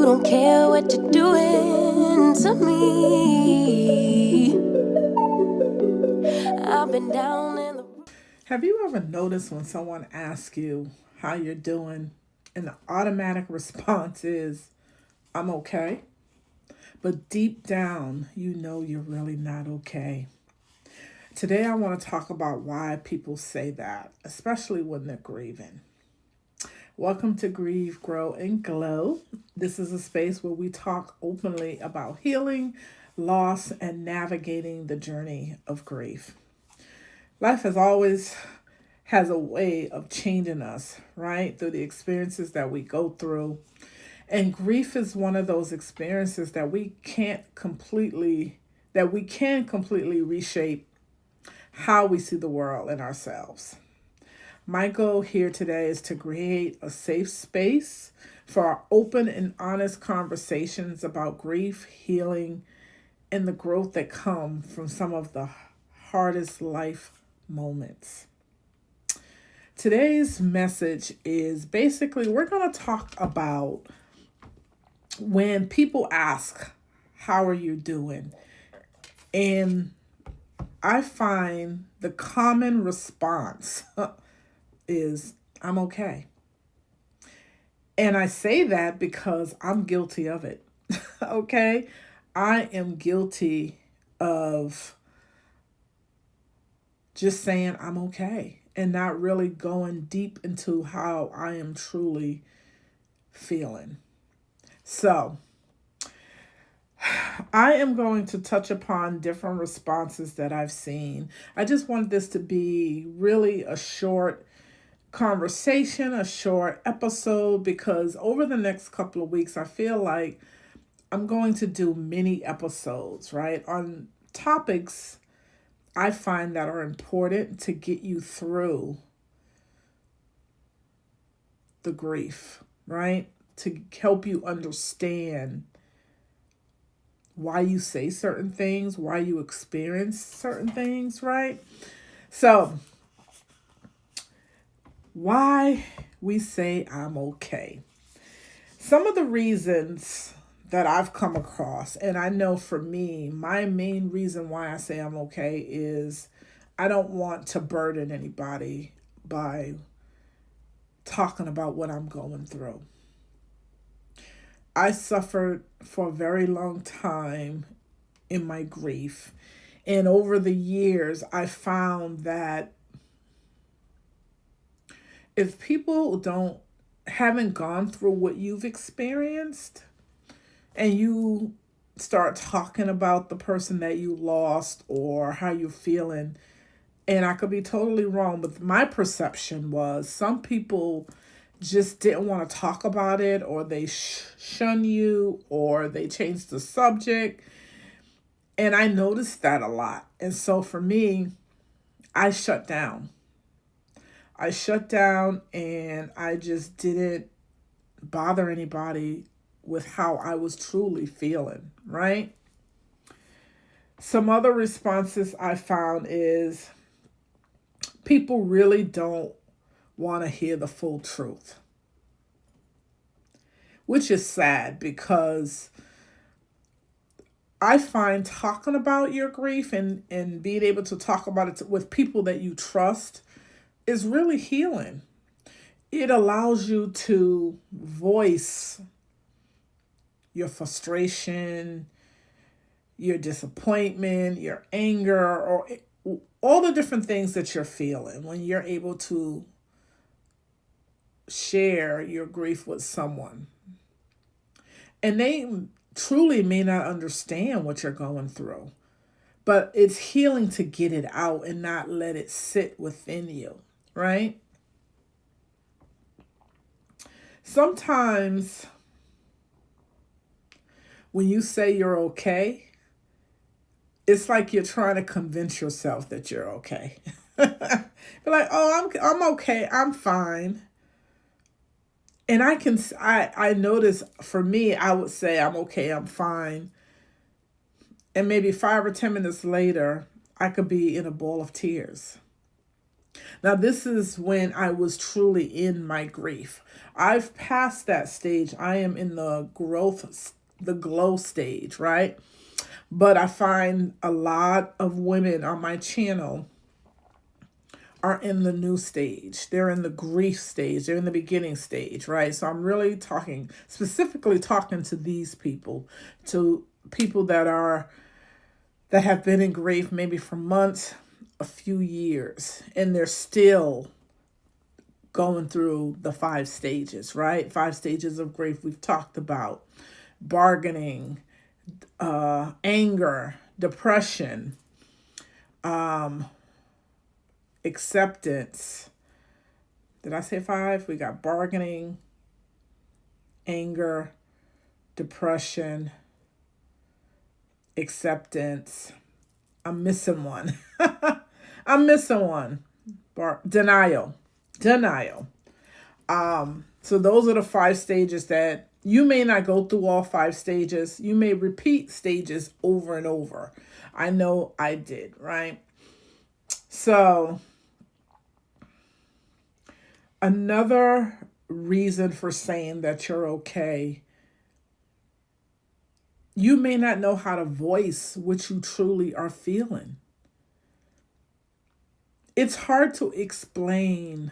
don't care what you're doing to me. I've been down in the... Have you ever noticed when someone asks you how you're doing and the automatic response is, I'm okay? But deep down, you know you're really not okay. Today, I want to talk about why people say that, especially when they're grieving. Welcome to Grieve, Grow, and Glow. This is a space where we talk openly about healing, loss, and navigating the journey of grief. Life has a way of changing us, right? Through the experiences that we go through. And grief is one of those experiences that we can completely reshape how we see the world and ourselves. My goal here today is to create a safe space for our open and honest conversations about grief, healing, and the growth that come from some of the hardest life moments. Today's message is basically we're going to talk about when people ask, how are you doing? And I find the common response is, I'm okay. And I say that because I'm guilty of it. Okay? I am guilty of just saying I'm okay and not really going deep into how I am truly feeling. So, I am going to touch upon different responses that I've seen. I just want this to be really a short conversation, a short episode, because over the next couple of weeks, I feel like I'm going to do mini episodes, right, on topics I find that are important to get you through the grief, right? To help you understand why you say certain things, why you experience certain things, right? So, why we say I'm okay. Some of the reasons that I've come across, and I know for me, my main reason why I say I'm okay is I don't want to burden anybody by talking about what I'm going through. I suffered for a very long time in my grief. And over the years, I found that if people haven't gone through what you've experienced and you start talking about the person that you lost or how you're feeling, and I could be totally wrong, but my perception was some people just didn't want to talk about it, or they shun you, or they changed the subject. And I noticed that a lot. And so for me, I shut down. I shut down and I just didn't bother anybody with how I was truly feeling, right? Some other responses I found is people really don't want to hear the full truth, which is sad because I find talking about your grief and being able to talk about it with people that you trust is really healing. It allows you to voice your frustration, your disappointment, your anger, or all the different things that you're feeling when you're able to share your grief with someone. And they truly may not understand what you're going through, but it's healing to get it out and not let it sit within you, right? Sometimes when you say you're okay, it's like you're trying to convince yourself that you're okay. Be like, oh, I'm okay, I'm fine. And I notice for me, I would say I'm okay, I'm fine. And maybe 5 or 10 minutes later, I could be in a ball of tears. Now, this is when I was truly in my grief. I've passed that stage. I am in the growth, the glow stage, right? But I find a lot of women on my channel are in the new stage. They're in the grief stage. They're in the beginning stage, right? So I'm really talking, specifically talking to these people, to people that have been in grief maybe for months, a few years, and they're still going through the 5 stages, right? 5 stages of grief we've talked about: bargaining, anger, depression, acceptance. Did I say 5? We got bargaining, anger, depression, acceptance. I'm missing one. I'm missing one. Denial. Denial. So those are the 5 stages that you may not go through all 5 stages. You may repeat stages over and over. I know I did, right? So another reason for saying that you're okay, you may not know how to voice what you truly are feeling. It's hard to explain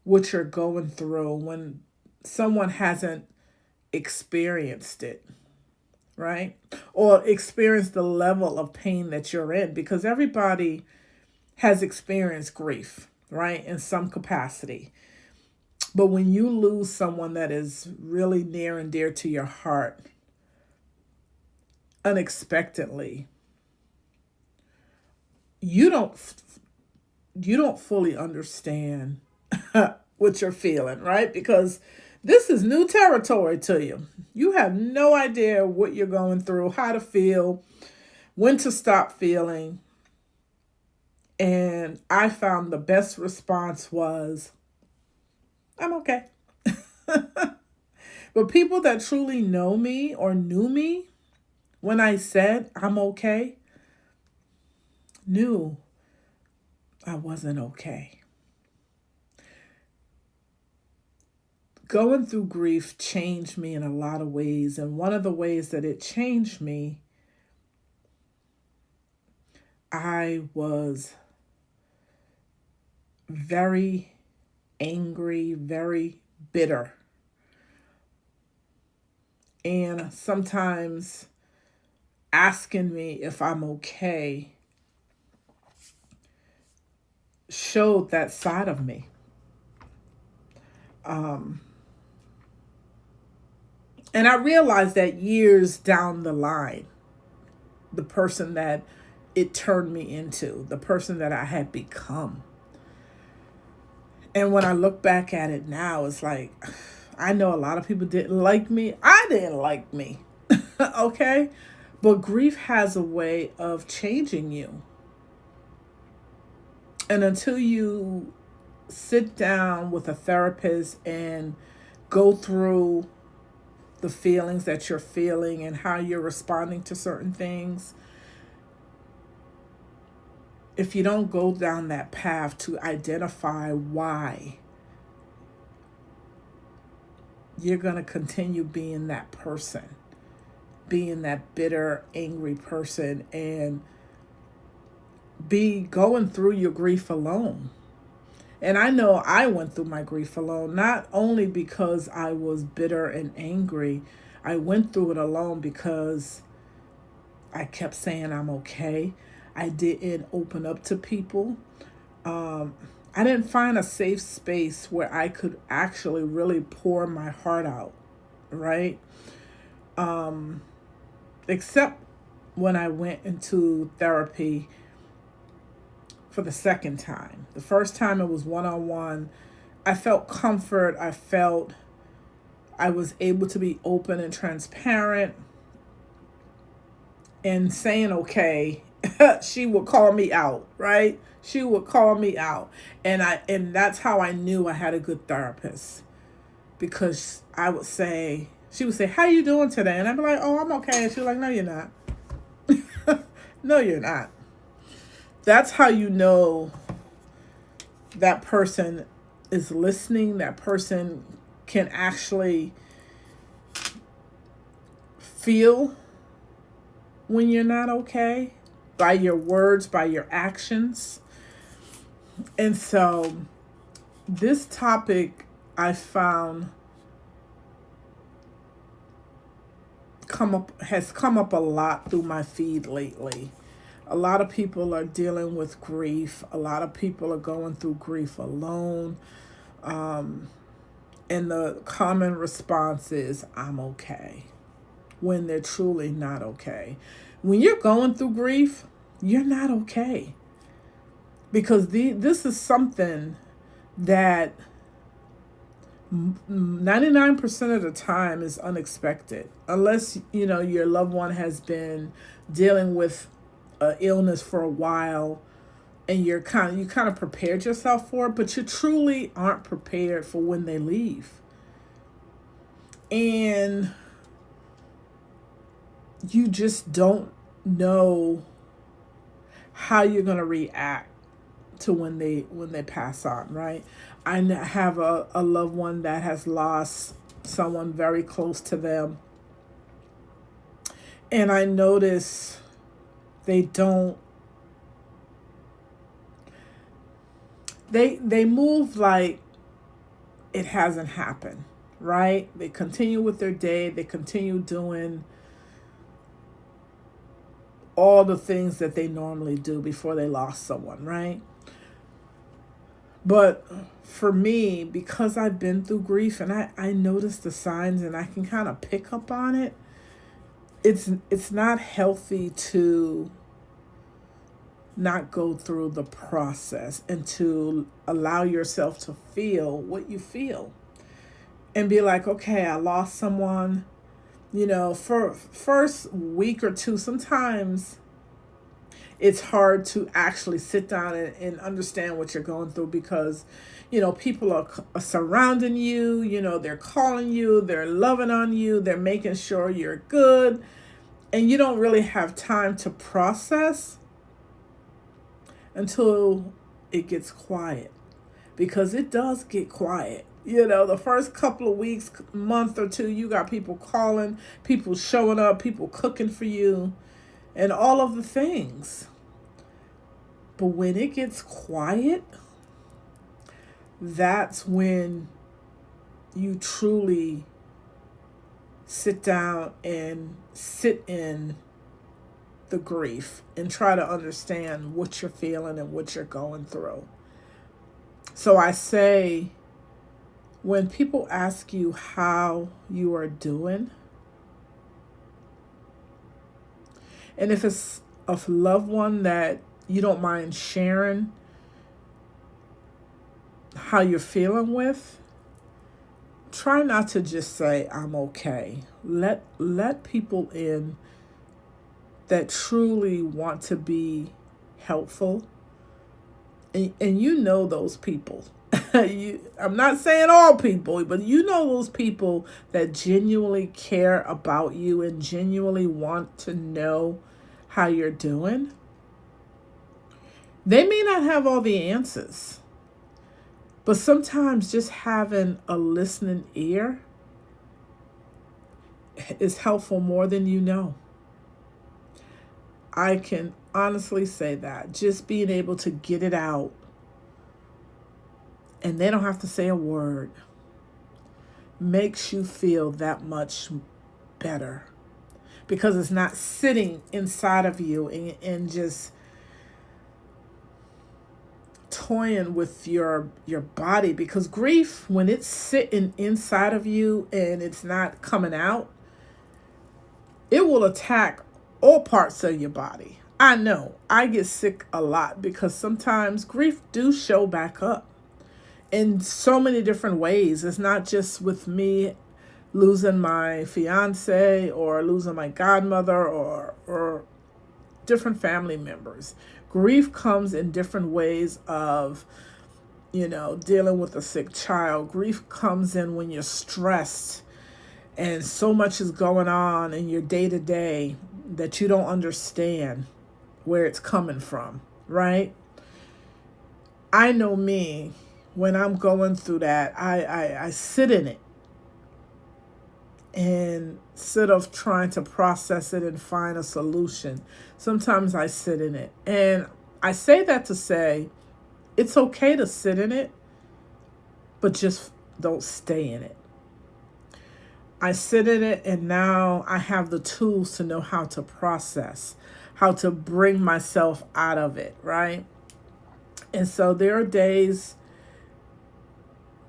what you're going through when someone hasn't experienced it, right? Or experienced the level of pain that you're in, because everybody has experienced grief, right, in some capacity. But when you lose someone that is really near and dear to your heart unexpectedly, you don't fully understand what you're feeling, right? Because this is new territory to you. You have no idea what you're going through, how to feel, when to stop feeling. And I found the best response was, I'm okay. But people that truly know me or knew me when I said I'm okay, knew I wasn't okay. Going through grief changed me in a lot of ways. And one of the ways that it changed me, I was very angry, very bitter. And sometimes asking me if I'm okay showed that side of me. And I realized that years down the line, the person that it turned me into, the person that I had become. And when I look back at it now, it's like, I know a lot of people didn't like me. I didn't like me. Okay? But grief has a way of changing you. And until you sit down with a therapist and go through the feelings that you're feeling and how you're responding to certain things, if you don't go down that path to identify why, you're going to continue being that person, being that bitter, angry person, and be going through your grief alone. And I know I went through my grief alone, not only because I was bitter and angry. I went through it alone because I kept saying I'm okay. I didn't open up to people. I didn't find a safe space where I could actually really pour my heart out, right? Except when I went into therapy for the second time. The first time it was one-on-one. I felt comfort. I felt I was able to be open and transparent and saying okay. She would call me out, right? She would call me out. And that's how I knew I had a good therapist. Because she would say, how you doing today? And I'd be like, oh, I'm okay. And she was like, no, you're not. No, you're not. That's how you know that person is listening, that person can actually feel when you're not okay by your words, by your actions. And so this topic I found has come up a lot through my feed lately. A lot of people are dealing with grief. A lot of people are going through grief alone. And the common response is, I'm okay, when they're truly not okay. When you're going through grief, you're not okay. Because this is something that 99% of the time is unexpected. Unless, your loved one has been dealing with illness for a while and you kind of prepared yourself for it, but you truly aren't prepared for when they leave. And you just don't know how you're going to react to when they pass on, right? I have a loved one that has lost someone very close to them, and I notice they don't they move like it hasn't happened, right? They continue with their day, they continue doing all the things that they normally do before they lost someone, right? But for me, because I've been through grief and I notice the signs and I can kind of pick up on it, it's not healthy to not go through the process and to allow yourself to feel what you feel and be like, okay, I lost someone. For first week or two, sometimes it's hard to actually sit down and understand what you're going through because, people are surrounding you, they're calling you, they're loving on you, they're making sure you're good, and you don't really have time to process until it gets quiet, because it does get quiet. The first couple of weeks, month or two, you got people calling, people showing up, people cooking for you, and all of the things. But when it gets quiet, that's when you truly sit down and sit in the grief and try to understand what you're feeling and what you're going through. So I say, when people ask you how you are doing, and if it's a loved one that you don't mind sharing how you're feeling with, try not to just say, I'm okay. Let people in that truly want to be helpful. And those people. I'm not saying all people, but those people that genuinely care about you and genuinely want to know how you're doing. They may not have all the answers, but sometimes just having a listening ear is helpful more than you know. I can honestly say that. Just being able to get it out and they don't have to say a word makes you feel that much better, because it's not sitting inside of you and just toying with your body. Because grief, when it's sitting inside of you and it's not coming out, it will attack all parts of your body. I know I get sick a lot because sometimes grief do show back up in so many different ways. It's not just with me losing my fiance or losing my godmother or different family members. Grief comes in different ways of, dealing with a sick child. Grief comes in when you're stressed and so much is going on in your day to day that you don't understand where it's coming from, right? I know me, when I'm going through that, I sit in it and instead of trying to process it and find a solution. Sometimes I sit in it. And I say that to say it's okay to sit in it, but just don't stay in it. I sit in it and now I have the tools to know how to process, how to bring myself out of it, right? And so there are days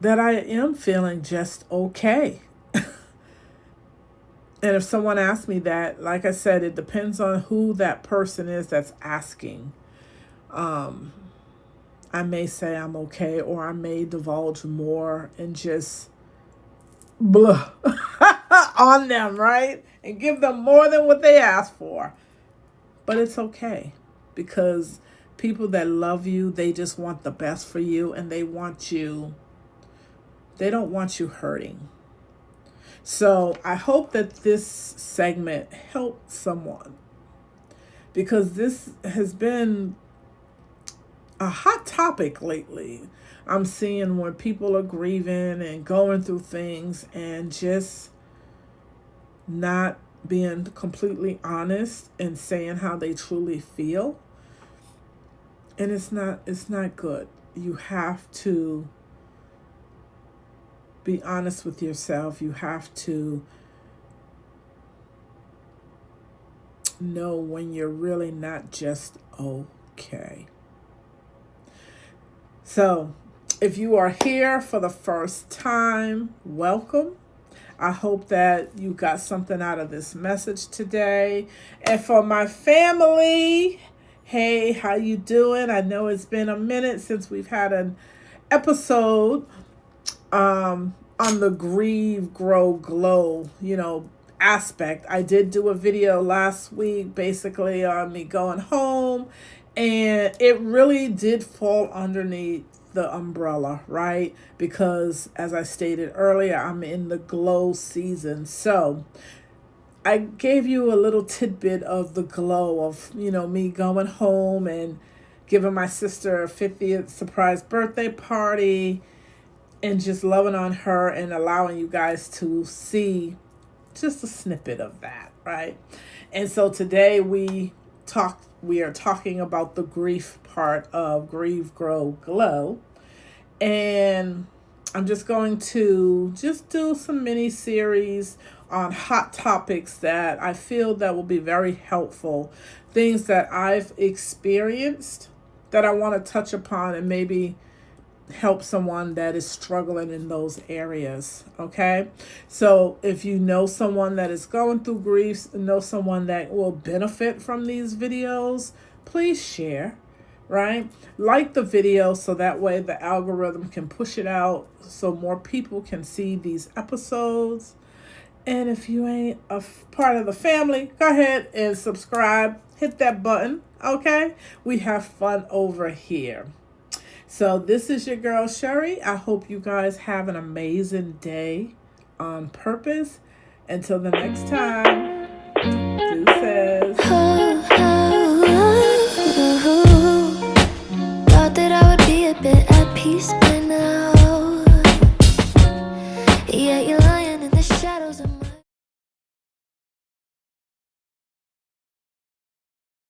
that I am feeling just okay. And if someone asks me that, like I said, it depends on who that person is that's asking. I may say I'm okay, or I may divulge more and just blah on them, right? And give them more than what they asked for. But it's okay because people that love you, they just want the best for you and they don't want you hurting. So I hope that this segment helped someone because this has been a hot topic lately. I'm seeing when people are grieving and going through things and just not being completely honest and saying how they truly feel. And it's not good. You have to be honest with yourself. You have to know when you're really not just okay. So, if you are here for the first time, welcome. I hope that you got something out of this message today. And for my family, hey, how you doing? I know it's been a minute since we've had an episode on the grieve, grow, glow, aspect. I did do a video last week basically on me going home, and it really did fall underneath the umbrella, right? Because as I stated earlier, I'm in the glow season. So I gave you a little tidbit of the glow of, me going home and giving my sister a 50th surprise birthday party and just loving on her and allowing you guys to see just a snippet of that, right? And so today we are talking about the grief part of grieve, grow, glow. And I'm just going to just do some mini series on hot topics that I feel that will be very helpful. Things that I've experienced that I want to touch upon and maybe help someone that is struggling in those areas. Okay. So if you know someone that is going through grief, know someone that will benefit from these videos, please share, right? Like the video so that way the algorithm can push it out so more people can see these episodes. And if you ain't a part of the family, go ahead and subscribe, hit that button. Okay. We have fun over here. So this is your girl, Sherry. I hope you guys have an amazing day on purpose. Until the next time, deuces. Thought that I would be a bit at peace, but